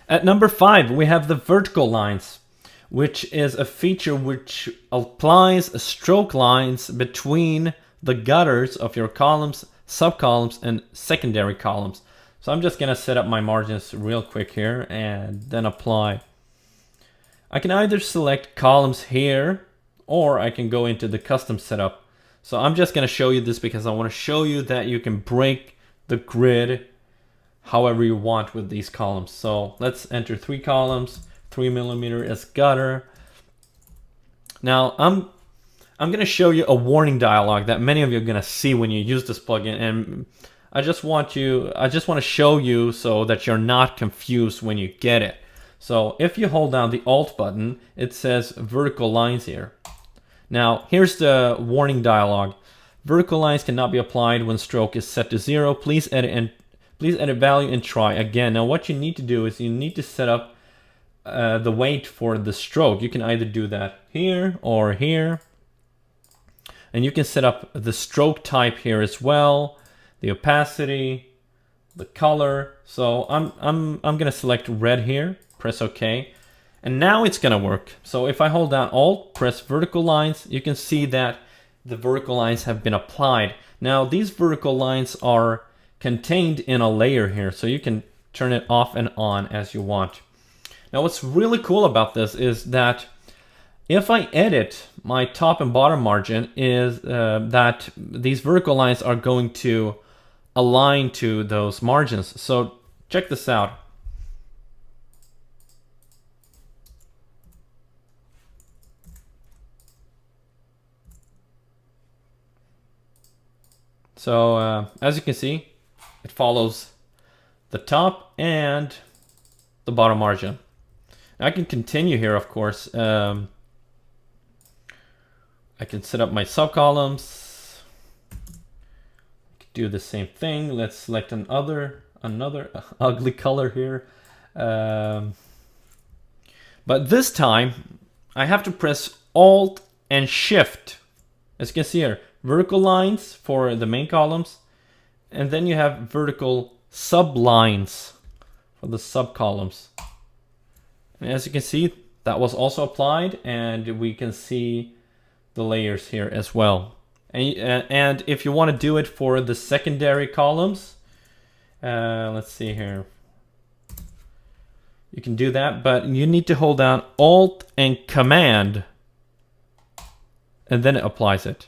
At number 5, we have the vertical lines, which is a feature which applies stroke lines between the gutters of your columns, subcolumns, and secondary columns. So I'm just going to set up my margins real quick here and then apply. I can either select columns here or I can go into the custom setup. So I'm just going to show you this because I want to show you that you can break the grid however you want with these columns. So let's enter 3 columns, 3mm as gutter. Now I'm going to show you a warning dialog that many of you are going to see when you use this plugin, and I just want to show you so that you're not confused when you get it. So if you hold down the Alt button, it says vertical lines here. Now here's the warning dialog. Vertical lines cannot be applied when stroke is set to 0. Please edit value and try again. Now what you need to do is you need to set up the weight for the stroke. You can either do that here or here. And you can set up the stroke type here as well, the opacity, the color. So I'm gonna select red here, press OK. And now it's gonna work. So if I hold down Alt, press vertical lines, you can see that the vertical lines have been applied. Now these vertical lines are contained in a layer here, so you can turn it off and on as you want. Now what's really cool about this is that if I edit my top and bottom margin, is that these vertical lines are going to align to those margins. So check this out. So as you can see, it follows the top and the bottom margin. Now I can continue here, of course. I can set up my subcolumns. Do the same thing. Let's select another ugly color here. But this time I have to press Alt and Shift. As you can see here, vertical lines for the main columns, and then you have vertical sublines for the subcolumns. And as you can see, that was also applied, and we can see the layers here as well. And if you want to do it for the secondary columns, let's see here. You can do that, but you need to hold down Alt and Command, and then it applies it.